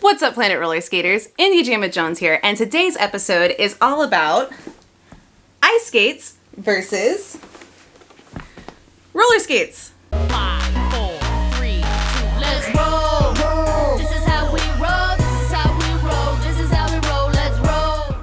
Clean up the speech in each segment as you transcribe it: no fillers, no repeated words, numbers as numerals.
What's up, Planet Roller Skaters? Indy Jamma Jones here, and today's episode is all about ice skates versus roller skates. 5, 4, 3, 2, let's roll. This is how we roll. This is how we roll. This is how we roll. Let's roll.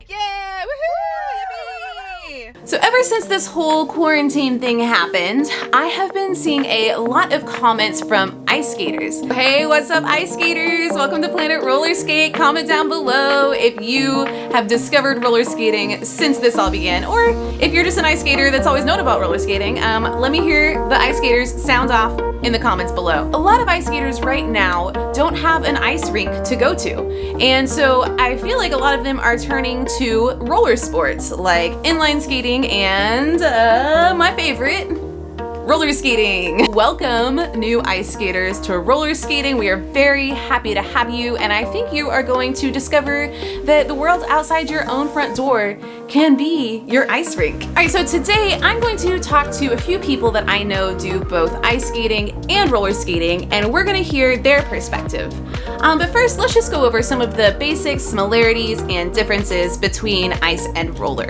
Yeah, woohoo! Yippee! So ever since this whole quarantine thing happened, I have been seeing a lot of comments from ice skaters. Hey, what's up, ice skaters? Welcome to Planet Roller Skate. Comment down below if you have discovered roller skating since this all began, or if you're just an ice skater that's always known about roller skating. Let me hear the ice skaters sound off in the comments below. A lot of ice skaters right now don't have an ice rink to go to, and so I feel like a lot of them are turning to roller sports like inline skating and my favorite, roller skating. Welcome, new ice skaters, to roller skating. We are very happy to have you, and I think you are going to discover that the world outside your own front door can be your ice rink. All right, so today I'm going to talk to a few people that I know do both ice skating and roller skating, and we're gonna hear their perspective. But first, let's just go over some of the basic similarities and differences between ice and roller.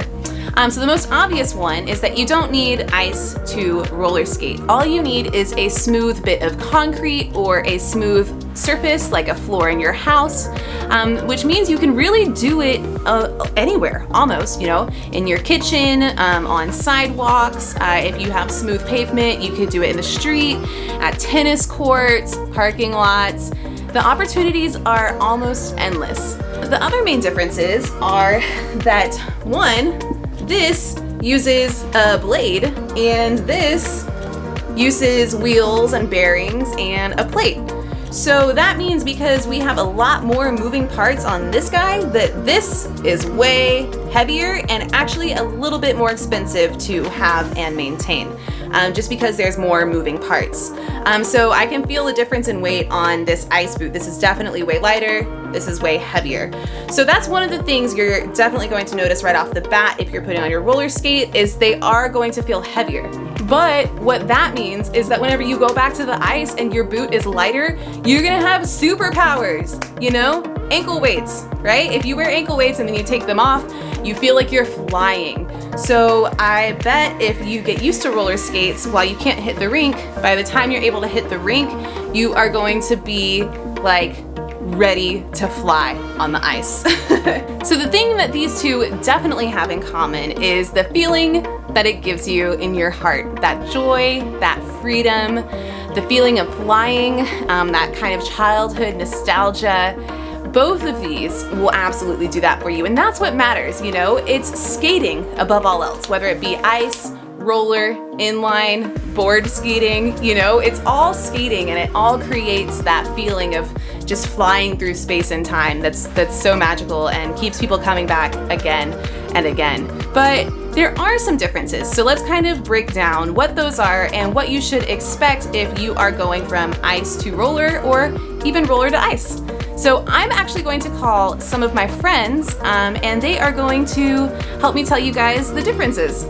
So the most obvious one is that you don't need ice to roller skate. All you need is a smooth bit of concrete or a smooth surface like a floor in your house, which means you can really do it anywhere, almost, in your kitchen, on sidewalks. If you have smooth pavement, you could do it in the street, at tennis courts, parking lots. The opportunities are almost endless. The other main differences are that, one, this uses a blade, and this uses wheels and bearings and a plate. So that means because we have a lot more moving parts on this guy, that this is way heavier and actually a little bit more expensive to have and maintain, just because there's more moving parts. So I can feel the difference in weight on this ice boot. This is definitely way lighter. This is way heavier. So that's one of the things you're definitely going to notice right off the bat if you're putting on your roller skate, is they are going to feel heavier. But what that means is that whenever you go back to the ice and your boot is lighter, you're gonna have superpowers, ankle weights, right? If you wear ankle weights and then you take them off, you feel like you're flying. So I bet if you get used to roller skates while you can't hit the rink, by the time you're able to hit the rink, you are going to be like ready to fly on the ice. So the thing that these two definitely have in common is the feeling that it gives you in your heart. That joy, that freedom, the feeling of flying, that kind of childhood nostalgia. Both of these will absolutely do that for you, and that's what matters, It's skating above all else, whether it be ice, roller, inline, board skating, it's all skating, and it all creates that feeling of just flying through space and time that's so magical and keeps people coming back again and again. But there are some differences, so let's kind of break down what those are and what you should expect if you are going from ice to roller or even roller to ice. So I'm actually going to call some of my friends, and they are going to help me tell you guys the differences.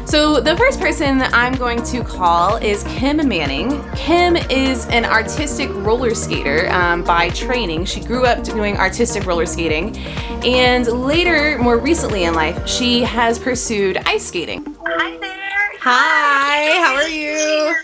So the first person that I'm going to call is Kim Manning. Kim is an artistic roller skater by training. She grew up doing artistic roller skating, and later, more recently in life, she has pursued ice skating. Hi there. Hi, how are you?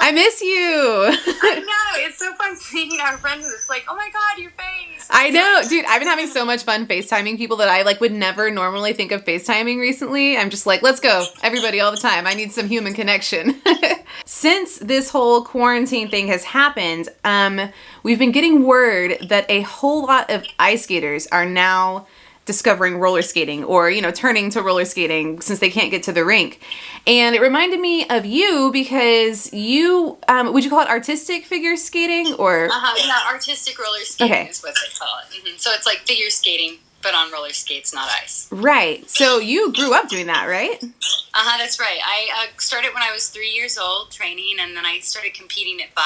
I miss you. I know, it's so fun seeing our friends. It's like, oh my God, your face. I know, dude, I've been having so much fun FaceTiming people that I would never normally think of FaceTiming recently. I'm just like, let's go, everybody, all the time. I need some human connection. Since this whole quarantine thing has happened, we've been getting word that a whole lot of ice skaters are now discovering roller skating, or turning to roller skating since they can't get to the rink. And it reminded me of you because you would you call it artistic figure skating, or yeah, artistic roller skating is what they call it. Mm-hmm. So it's like figure skating but on roller skates, not ice. Right. So you grew up doing that, right? That's right. I started when I was 3 years old training, and then I started competing at 5.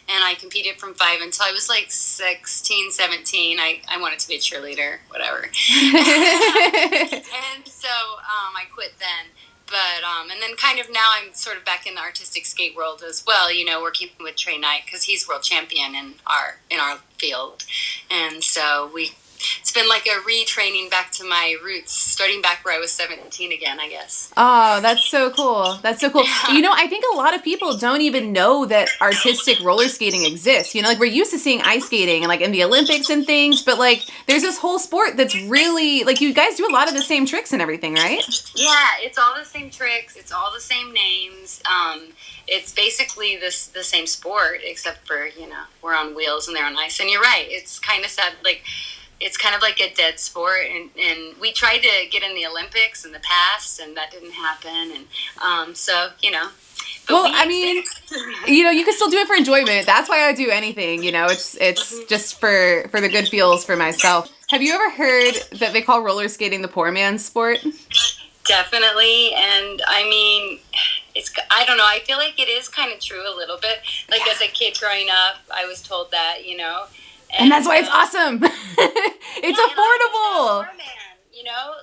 And I competed from 5 until I was like 16, 17. I wanted to be a cheerleader, whatever. And so I quit then. And then kind of now I'm sort of back in the artistic skate world as well, working with Trey Knight because he's world champion in our field. And so it's been like a retraining back to my roots, starting back where I was 17 again, I guess. Oh, that's so cool. That's so cool. I think a lot of people don't even know that artistic roller skating exists. Like we're used to seeing ice skating and like in the Olympics and things, but like there's this whole sport that's really like you guys do a lot of the same tricks and everything, right? Yeah, it's all the same tricks. It's all the same names. It's basically the same sport, except for, we're on wheels and they're on ice. And you're right. It's kind of sad. It's kind of like a dead sport, and we tried to get in the Olympics in the past, and that didn't happen, and so. Well, I mean, you can still do it for enjoyment. That's why I do anything. It's just for the good feels for myself. Have you ever heard that they call roller skating the poor man's sport? Definitely, and I mean, I don't know. I feel like it is kind of true a little bit. Like as a kid growing up, I was told that, And that's why it's awesome. It's affordable.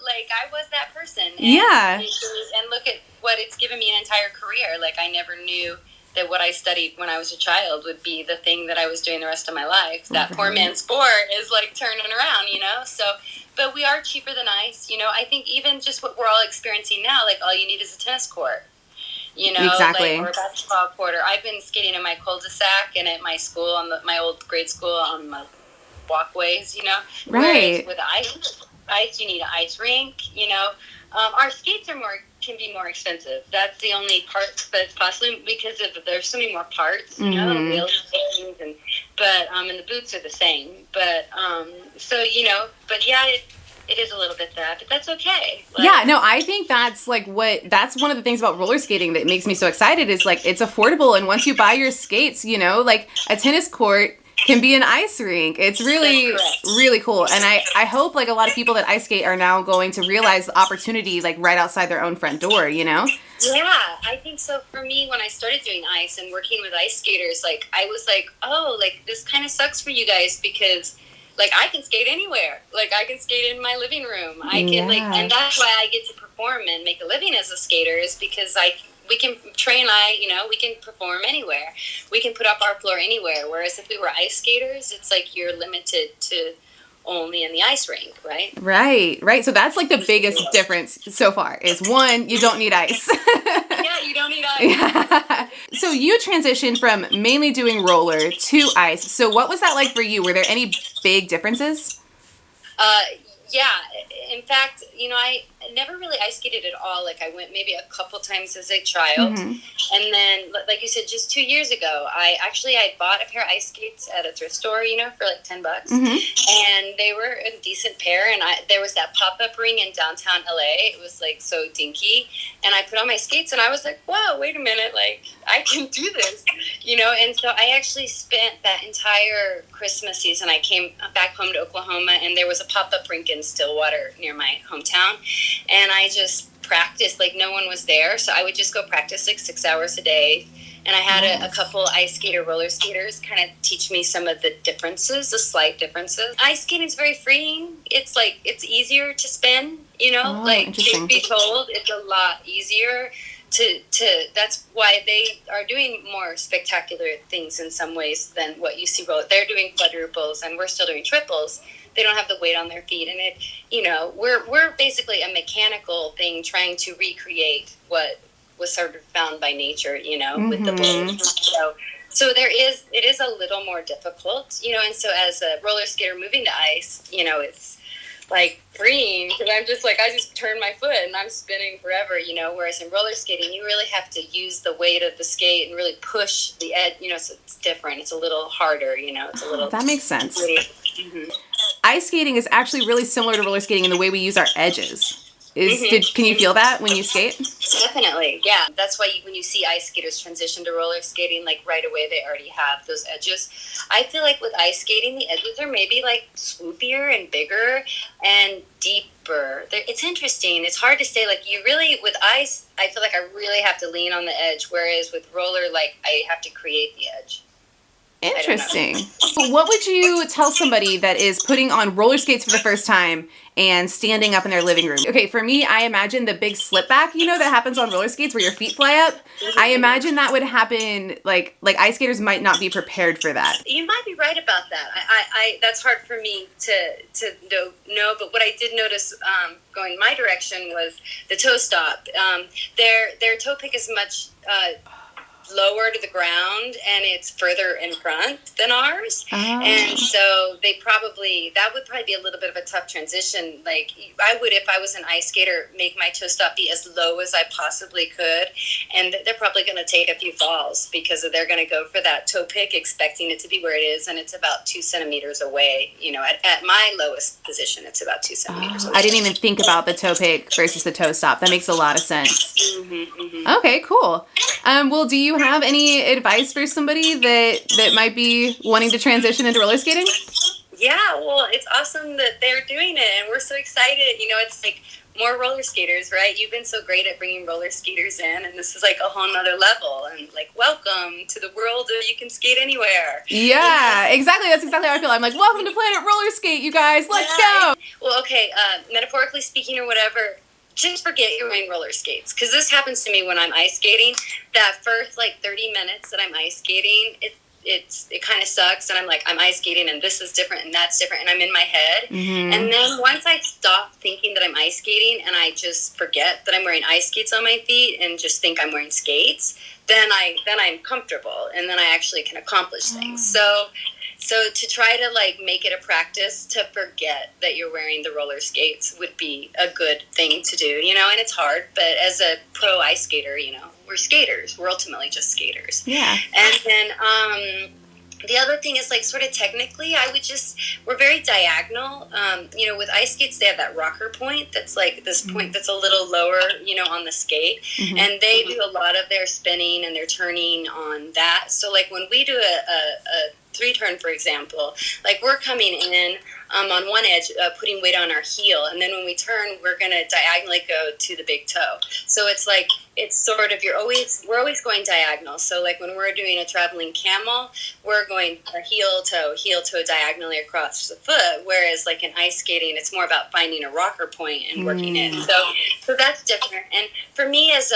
Like I was that person. And yeah. And look at what it's given me an entire career. Like I never knew that what I studied when I was a child would be the thing that I was doing the rest of my life. That poor man's sport is like turning around, So, but we are cheaper than ice. I think even just what we're all experiencing now, like all you need is a tennis court. Exactly. Or a basketball court. I've been skating in my cul-de-sac and at my school, my old grade school, on my walkways, Right. Whereas with ice, you need an ice rink, Our skates can be more expensive. That's the only part that's possibly because there's so many more parts, the wheels and things, and the boots are the same. But, but yeah, it is a little bit that, but that's okay. Yeah, no, I think that's that's one of the things about roller skating that makes me so excited is like it's affordable, and once you buy your skates, like a tennis court can be an ice rink. It's really, really cool. And I hope like a lot of people that ice skate are now going to realize the opportunity like right outside their own front door, Yeah, I think so. For me, when I started doing ice and working with ice skaters, like I was like, oh, like this kind of sucks for you guys because like I can skate anywhere. Like I can skate in my living room. I can and that's why I get to perform and make a living as a skater is because we can train, we can perform anywhere. We can put up our floor anywhere. Whereas if we were ice skaters, it's like you're limited to only in the ice rink, right? Right. So that's like the biggest difference so far is one, you don't need ice. Yeah, you don't need ice. Yeah. So you transitioned from mainly doing roller to ice. So what was that like for you? Were there any big differences? Yeah. In fact, I never really ice skated at all. Like I went maybe a couple times as a child. Mm-hmm. And then, like you said, just 2 years ago, I bought a pair of ice skates at a thrift store, for like $10. Mm-hmm. And they were a decent pair. And there was that pop-up ring in downtown LA. It was like so dinky. And I put on my skates and I was like, wow, wait a minute. Like I can do this, And so I actually spent that entire Christmas season. I came back home to Oklahoma and there was a pop-up rink in Stillwater near my hometown. And I just practiced like no one was there. So I would just go practice like 6 hours a day. And I had a couple ice skater, roller skaters kind of teach me some of the differences, the slight differences. Ice skating is very freeing. It's like, it's easier to spin, truth be told, it's a lot easier to that's why they are doing more spectacular things in some ways than what you see roller. They're doing quadruples and we're still doing triples. They don't have the weight on their feet, and it, we're basically a mechanical thing trying to recreate what was sort of found by nature, mm-hmm. with the weight. So it is a little more difficult, and so as a roller skater moving to ice, it's like freeing because I'm just like, I just turn my foot and I'm spinning forever, whereas in roller skating, you really have to use the weight of the skate and really push the edge, so it's different. It's a little harder, it's a little. That makes sense. Mm-hmm. Ice skating is actually really similar to roller skating in the way we use our edges. Can you feel that when you skate? Definitely, yeah. That's why when you see ice skaters transition to roller skating, like right away they already have those edges. I feel like with ice skating, the edges are maybe like swoopier and bigger and deeper. It's interesting. It's hard to say. Like you really, with ice, I feel like I really have to lean on the edge, whereas with roller, like I have to create the edge. Interesting. What would you tell somebody that is putting on roller skates for the first time and standing up in their living room? Okay, for me, I imagine the big slip back, you know, that happens on roller skates where your feet fly up. I imagine that would happen, like ice skaters might not be prepared for that. You might be right about that. I that's hard for me to know, but what I did notice going my direction was the toe stop. Their toe pick is much lower to the ground, and it's further in front than ours. And so that would probably be a little bit of a tough transition. Like, I would, if I was an ice skater, make my toe stop be as low as I possibly could, and they're probably going to take a few falls because they're going to go for that toe pick expecting it to be where it is, and it's about 2 centimeters away. You know, at my lowest position, it's about 2 centimeters away. I didn't even think about the toe pick versus the toe stop. That makes a lot of sense. Okay, cool. Well, do you have any advice for somebody that might be wanting to transition into roller skating? Yeah, well, it's awesome that they're doing it, and we're so excited. You know, it's like more roller skaters, right? You've been so great at bringing roller skaters in, and this is like a whole nother level. And like, welcome to the world of you can skate anywhere. Yeah, exactly. That's exactly how I feel. I'm like, welcome to Planet Roller Skate, you guys. Let's go. Well, okay, metaphorically speaking or whatever, just forget you're wearing roller skates, because this happens to me when I'm ice skating. That first like 30 minutes that I'm ice skating, it kind of sucks, and I'm like, I'm ice skating and this is different and that's different, and I'm in my head. And then once I stop thinking that I'm ice skating and I just forget that I'm wearing ice skates on my feet and just think I'm wearing skates, then I'm comfortable, and then I actually can accomplish things. So to try to like make it a practice to forget that you're wearing the roller skates would be a good thing to do, you know, and it's hard, but as a pro ice skater, you know, we're skaters. We're ultimately just skaters. Yeah. And then the other thing is like sort of technically, we're very diagonal. You know, with ice skates, they have that rocker point that's like this point that's a little lower, you know, on the skate. And they do a lot of their spinning and their turning on that. So like when we do a 3-turn, for example, like we're coming in on one edge, putting weight on our heel, and then when we turn, we're going to diagonally go to the big toe. So it's like, it's sort of, we're always going diagonal. So like when we're doing a traveling camel, we're going heel toe diagonally across the foot, whereas like in ice skating, it's more about finding a rocker point and working it. So that's different. And for me as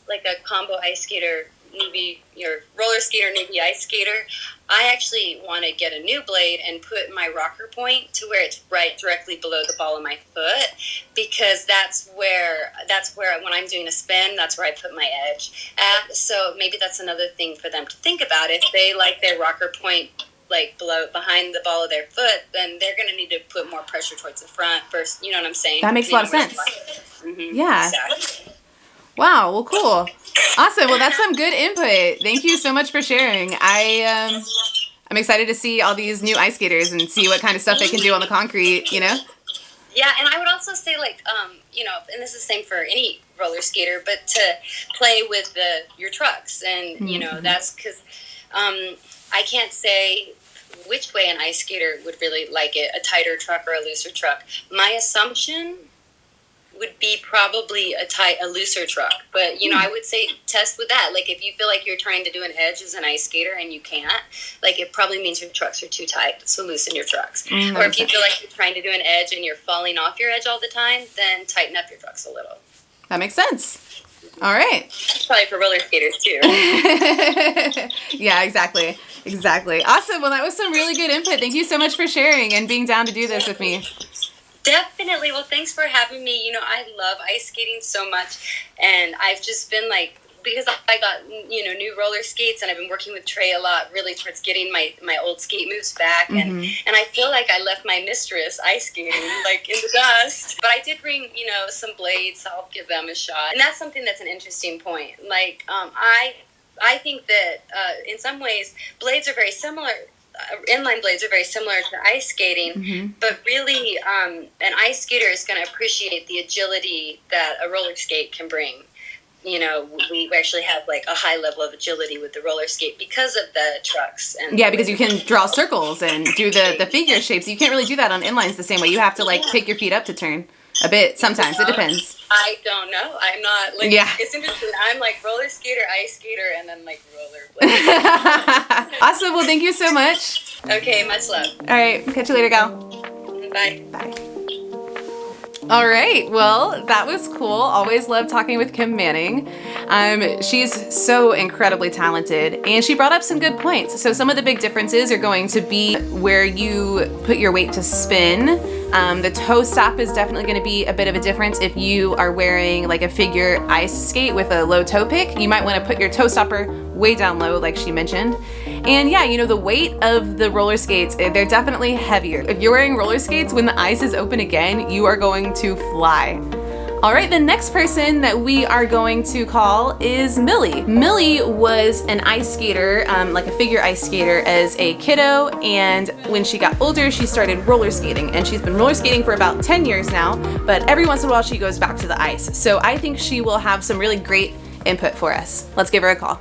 like a combo ice skater, newbie, your roller skater, newbie ice skater, I actually want to get a new blade and put my rocker point to where it's right directly below the ball of my foot, because that's where when I'm doing a spin, that's where I put my edge at. So maybe that's another thing for them to think about. If they like their rocker point like behind the ball of their foot, then they're going to need to put more pressure towards the front first. You know what I'm saying? That makes a lot of sense. Yeah. Exactly. Wow. Well, cool. Awesome. Well, that's some good input. Thank you so much for sharing. I'm excited to see all these new ice skaters and see what kind of stuff they can do on the concrete, you know? Yeah, and I would also say, like, you know, and this is the same for any roller skater, but to play with your trucks. And, you know, that's because I can't say which way an ice skater would really like it, a tighter truck or a looser truck. My assumption would be probably a looser truck, but you know, I would say test with that. Like if you feel like you're trying to do an edge as an ice skater and you can't, like it probably means your trucks are too tight, so loosen your trucks. Or if you feel like you're trying to do an edge and you're falling off your edge all the time, then tighten up your trucks a little. That makes sense. All right. Probably for roller skaters too. Yeah, exactly. Awesome. Well, that was some really good input. Thank you so much for sharing and being down to do this with me. Definitely. Well, thanks for having me. You know, I love ice skating so much, and I've just been like, because I got, you know, new roller skates, and I've been working with Trey a lot, really towards getting my old skate moves back, and I feel like I left my mistress ice skating like in the dust. But I did bring, you know, some blades. So I'll give them a shot, and that's something that's an interesting point. Like, I think that in some ways blades are very similar. Inline blades are very similar to ice skating, but really an ice skater is going to appreciate the agility that a roller skate can bring. You know, we actually have like a high level of agility with the roller skate because of the trucks. And yeah, because you can draw circles and do the figure shapes. You can't really do that on inlines the same way. You have to like pick your feet up to turn a bit sometimes. It depends. I don't know. I'm not like. Yeah. It's interesting. I'm like roller skater, ice skater, and then like rollerblade. Awesome. Well, thank you so much. Okay, much love. All right. Catch you later, gal. Bye. Bye. All right. Well, that was cool. Always love talking with Kim Manning. She's so incredibly talented, and she brought up some good points. So some of the big differences are going to be where you put your weight to spin. The toe stop is definitely going to be a bit of a difference. If you are wearing like a figure ice skate with a low toe pick, you might want to put your toe stopper way down low, like she mentioned. And yeah, the weight of the roller skates, they're definitely heavier. If you're wearing roller skates when the ice is open again, you are going to fly. All right, the next person that we are going to call is Millie. Millie was an ice skater, like a figure ice skater as a kiddo, and when she got older, she started roller skating, and she's been roller skating for about 10 years now, but every once in a while she goes back to the ice. So I think she will have some really great input for us. Let's give her a call.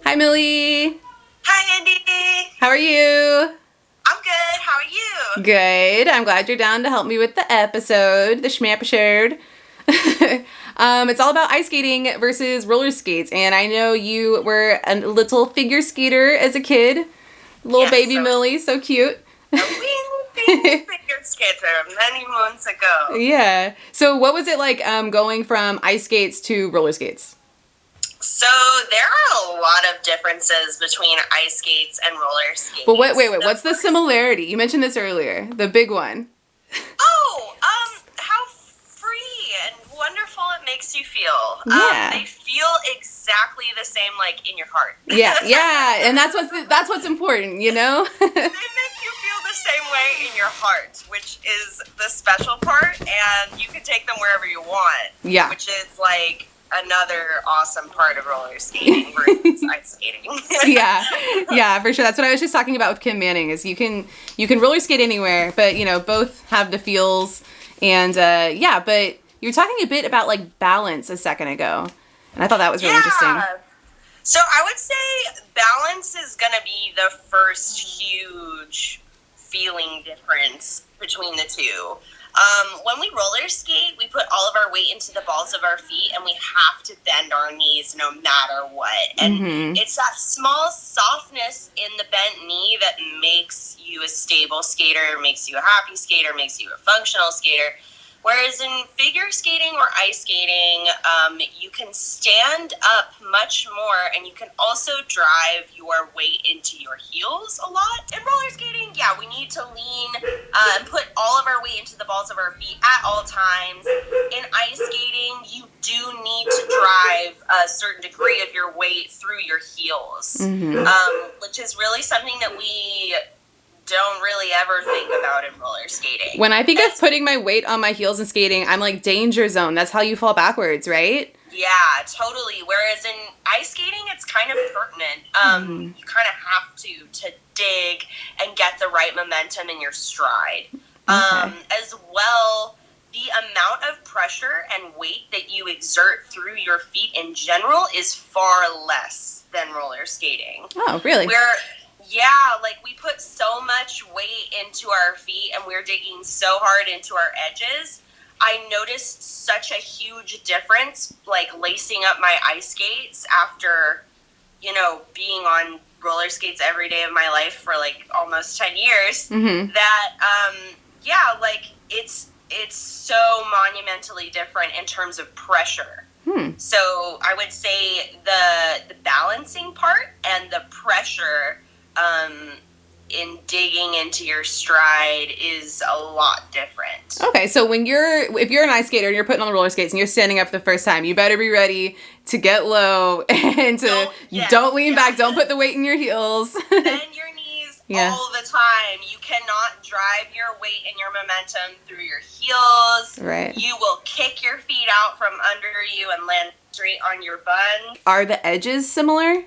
Hi, Millie. Hi, Indy. How are you? I'm good. How are you? Good. I'm glad you're down to help me with the episode, the schmapisode. It's all about ice skating versus roller skates, and I know you were a little figure skater as a kid. Little baby Millie, so cute. A wee baby figure skater many months ago. Yeah. So what was it like going from ice skates to roller skates? So there are a lot of differences between ice skates and roller skates. Well, wait. What's the similarity? You mentioned this earlier. The big one. Oh, how free and wonderful it makes you feel. Yeah. They feel exactly the same, like in your heart. Yeah, and that's what's important, They make you feel the same way in your heart, which is the special part, and you can take them wherever you want. Yeah. Which is like another awesome part of roller skating versus ice skating. yeah, for sure. That's what I was just talking about with Kim Manning. Is you can roller skate anywhere, but both have the feels, and but you were talking a bit about like balance a second ago, and I thought that was really interesting. So I would say balance is gonna be the first huge feeling difference between the two. When we roller skate, we put all of our weight into the balls of our feet, and we have to bend our knees no matter what. And it's that small softness in the bent knee that makes you a stable skater, makes you a happy skater, makes you a functional skater. Whereas in figure skating or ice skating, you can stand up much more, and you can also drive your weight into your heels a lot. In roller skating, we need to lean and put all of our weight into the balls of our feet at all times. In ice skating, you do need to drive a certain degree of your weight through your heels, which is really something that we don't really ever think about in roller skating. When I think of putting my weight on my heels and skating, I'm like danger zone. That's how you fall backwards, right? Yeah, totally. Whereas in ice skating, it's kind of pertinent. You kind of have to dig and get the right momentum in your stride. As well, the amount of pressure and weight that you exert through your feet in general is far less than roller skating. Oh, really? We put so much weight into our feet, and we're digging so hard into our edges. I noticed such a huge difference, like lacing up my ice skates after, being on roller skates every day of my life for like almost 10 years, that, it's so monumentally different in terms of pressure. So I would say the balancing part and the pressure in digging into your stride is a lot different. Okay, so if you're an ice skater and you're putting on the roller skates and you're standing up for the first time, you better be ready to get low and don't lean back, don't put the weight in your heels. Bend your knees all the time. You cannot drive your weight and your momentum through your heels. Right. You will kick your feet out from under you and land straight on your bun. Are the edges similar?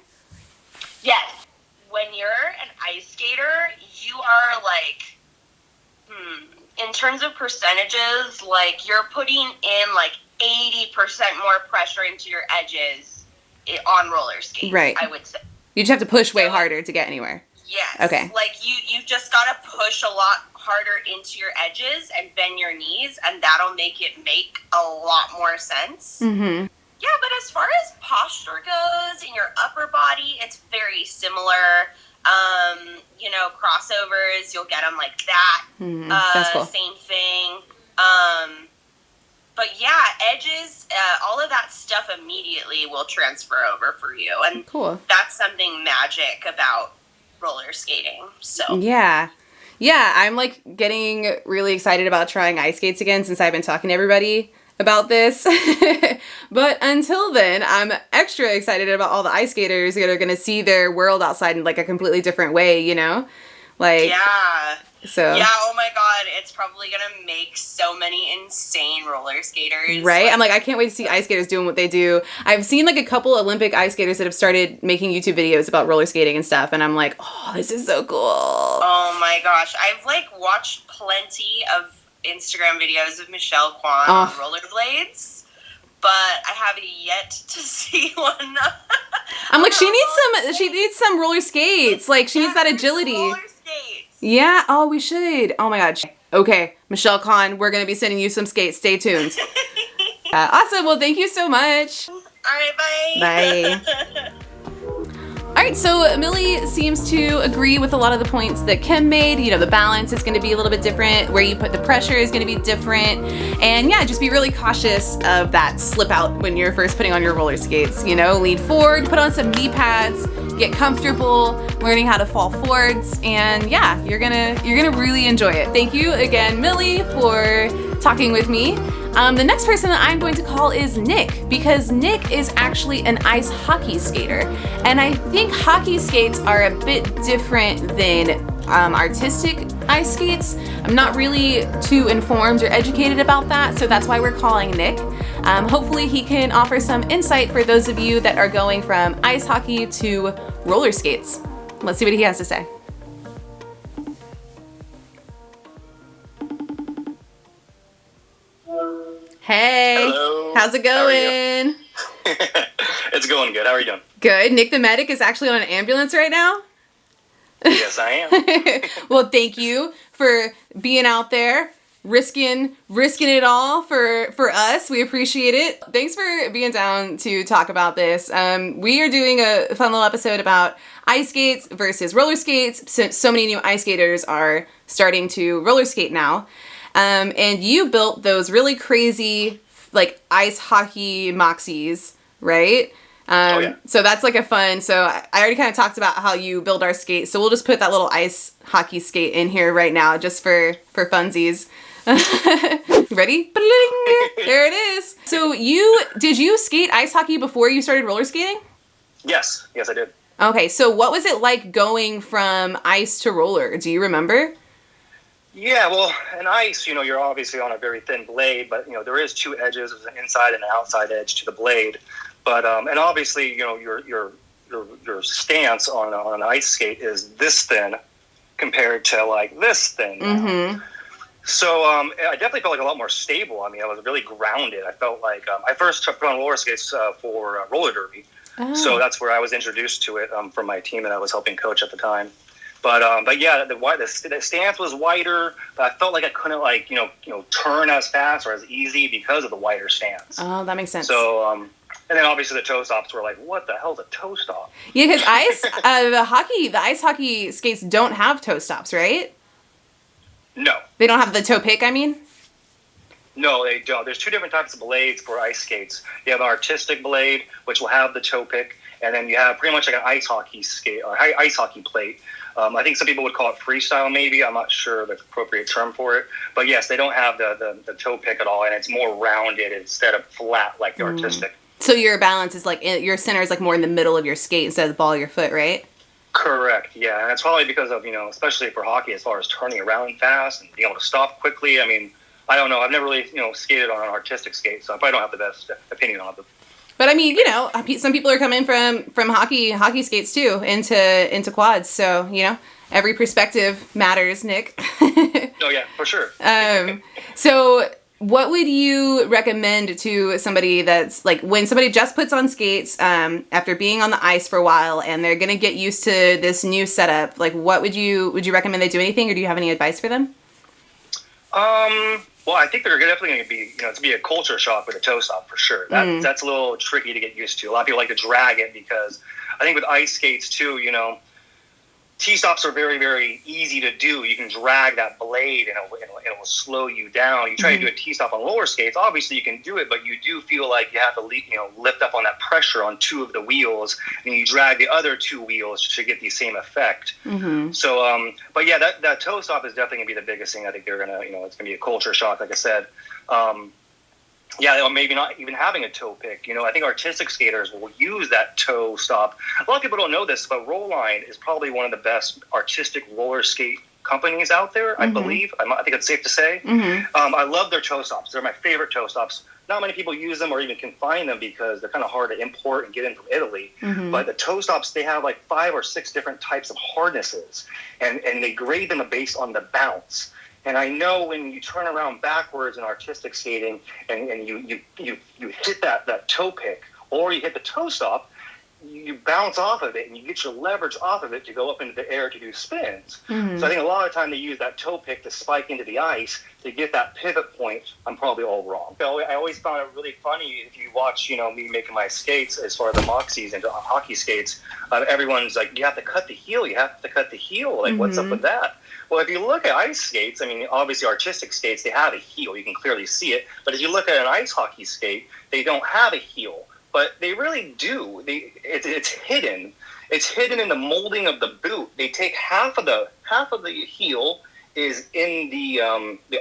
Yes. When you're an ice skater, you are like, in terms of percentages, like you're putting in like 80% more pressure into your edges on roller skates, right? I would say. You just have to push way harder to get anywhere. Yes. Okay. Like you just gotta push a lot harder into your edges and bend your knees, and that'll make it make a lot more sense. Mm-hmm. Yeah, but as far as posture goes in your upper body, it's very similar. You know, crossovers, you'll get them like that. That's cool. Same thing. But yeah, edges, all of that stuff immediately will transfer over for you. And cool. That's something magic about roller skating. So yeah, I'm like getting really excited about trying ice skates again since I've been talking to everybody about this. But until then, I'm extra excited about all the ice skaters that are going to see their world outside in like a completely different way, you know? Like, yeah. So yeah, oh my god, it's probably gonna make so many insane roller skaters. Right? I'm like, I can't wait to see ice skaters doing what they do. I've seen like a couple Olympic ice skaters that have started making YouTube videos about roller skating and stuff, and I'm like, oh, this is so cool. Oh my gosh, I've like watched plenty of Instagram videos of Michelle Kwan on rollerblades, but I haven't yet to see one. I'm like, she needs some roller skates. Like, she needs that agility. Roller skates. Yeah, oh, we should. Oh my god. Okay, Michelle Kwan, we're gonna be sending you some skates. Stay tuned. Awesome, well, thank you so much. All right, bye. Bye. All right, so Millie seems to agree with a lot of the points that Kim made. You know, the balance is going to be a little bit different. Where you put the pressure is going to be different. And yeah, just be really cautious of that slip out when you're first putting on your roller skates. You know, lean forward, put on some knee pads, get comfortable, learning how to fall forwards. And yeah, you're gonna really enjoy it. Thank you again, Millie, for talking with me. The next person that I'm going to call is Nick, because Nick is actually an ice hockey skater. And I think hockey skates are a bit different than artistic ice skates. I'm not really too informed or educated about that, so that's why we're calling Nick. Hopefully he can offer some insight for those of you that are going from ice hockey to roller skates. Let's see what he has to say. Hey, hello. How's it going? It's going good. How are you doing? Good. Nick the medic is actually on an ambulance right now. Yes, I am. Well, thank you for being out there, risking it all for us. We appreciate it. Thanks for being down to talk about this. We are doing a fun little episode about ice skates versus roller skates, since so many new ice skaters are starting to roller skate now. And you built those really crazy, like, ice hockey moxies, right? Oh, yeah. So that's like a fun, so I already kind of talked about how you build our skate, so we'll just put that little ice hockey skate in here right now, just for funsies. Ready? There it is. So did you skate ice hockey before you started roller skating? Yes, I did. Okay, so what was it like going from ice to roller? Do you remember? Yeah, well, in ice, you're obviously on a very thin blade, but, there is two edges, there's an inside and an outside edge to the blade. But, and obviously, your stance on an ice skate is this thin compared to, like, this thin. Mm-hmm. So I definitely felt like a lot more stable. I mean, I was really grounded. I felt like I first put on roller skates for roller derby. Oh. So that's where I was introduced to it from my team that I was helping coach at the time. But yeah, the stance was wider, but I felt like I couldn't turn as fast or as easy because of the wider stance. Oh, that makes sense. So and then obviously the toe stops were like, what the hell's a toe stop? Yeah, because the ice hockey skates don't have toe stops, right? No. They don't have the toe pick, I mean? No, they don't. There's two different types of blades for ice skates. You have an artistic blade, which will have the toe pick, and then you have pretty much like an ice hockey skate or ice hockey plate. I think some people would call it freestyle, maybe. I'm not sure the appropriate term for it. But yes, they don't have the toe pick at all, and it's more rounded instead of flat like the artistic. So your balance is like, your center is like more in the middle of your skate instead of the ball of your foot, right? Correct, yeah. And it's probably because of, especially for hockey, as far as turning around fast and being able to stop quickly. I mean, I don't know. I've never really, skated on an artistic skate, so I probably don't have the best opinion on it. But I mean, some people are coming from hockey skates too into quads. So, every perspective matters, Nick. Oh yeah, for sure. So what would you recommend to somebody that's like, when somebody just puts on skates after being on the ice for a while and they're going to get used to this new setup, like what would you recommend they do anything, or do you have any advice for them? Well, I think they're definitely going to be, to be a culture shock with a toe stop for sure. That's a little tricky to get used to. A lot of people like to drag it because I think with ice skates too, T-stops are very, very easy to do. You can drag that blade and it will slow you down. You try to do a T-stop on roller skates, obviously you can do it, but you do feel like you have to lift up on that pressure on two of the wheels, and you drag the other two wheels to get the same effect. So, but yeah, that toe stop is definitely going to be the biggest thing. I think they're going to, it's going to be a culture shock, like I said. Or maybe not even having a toe pick. I think artistic skaters will use that toe stop. A lot of people don't know this, but Rollline is probably one of the best artistic roller skate companies out there, I believe. I think it's safe to say. I love their toe stops. They're my favorite toe stops. Not many people use them or even can find them because they're kind of hard to import and get in from Italy. But the toe stops, they have like 5 or 6 different types of hardnesses, and they grade them based on the bounce. And I know when you turn around backwards in artistic skating and you hit that toe pick or you hit the toe stop, you bounce off of it and you get your leverage off of it to go up into the air to do spins. So I think a lot of time they use that toe pick to spike into the ice to get that pivot point. I'm probably all wrong. So I always found it really funny if you watch, me making my skates as far as the Moxies and hockey skates. Everyone's like, you have to cut the heel. You have to cut the heel. Like, what's up with that? Well, if you look at ice skates, I mean, obviously artistic skates, they have a heel. You can clearly see it. But if you look at an ice hockey skate, they don't have a heel. But they really do. It's hidden. It's hidden in the molding of the boot. They take half of the heel is in the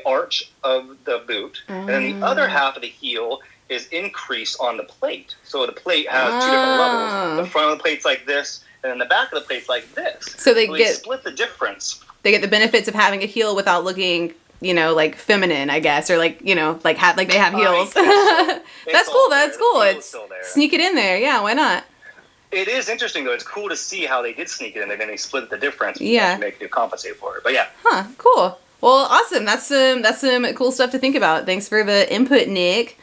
arch of the boot, and then the other half of the heel is increased on the plate. So the plate has 2 different levels. The front of the plate's like this, and then the back of the plate's like this. So they split the difference. They get the benefits of having a heel without looking, like feminine, I guess, or like they have heels. That's cool. That's cool. It's sneak it in there. Yeah, why not? It is interesting though. It's cool to see how they did sneak it in there, and they split the difference. Yeah, to compensate for it. But yeah. Huh. Cool. Well, awesome. That's some cool stuff to think about. Thanks for the input, Nick.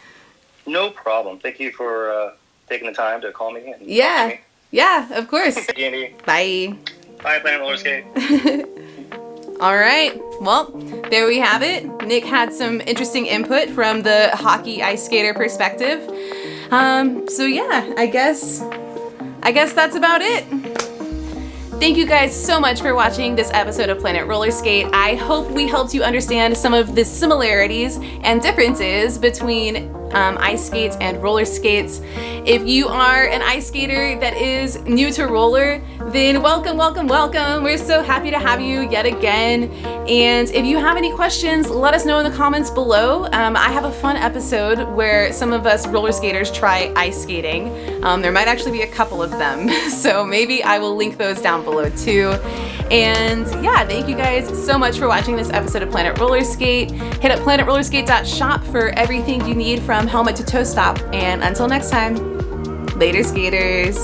No problem. Thank you for taking the time to call me. Yeah, of course. Indy. Bye. Bye, Planet Roller Skate. All right. Well, there we have it. Nick had some interesting input from the hockey ice skater perspective. So yeah, I guess that's about it. Thank you guys so much for watching this episode of Planet Roller Skate. I hope we helped you understand some of the similarities and differences between ice skates and roller skates. If you are an ice skater that is new to roller, then welcome. We're so happy to have you yet again. And if you have any questions, let us know in the comments below. I have a fun episode where some of us roller skaters try ice skating. There might actually be a couple of them, so maybe I will link those down below too. And yeah, thank you guys so much for watching this episode of Planet Roller Skate. Hit up planetrollerskate.shop for everything you need from helmet to toe stop. And until next time, later skaters.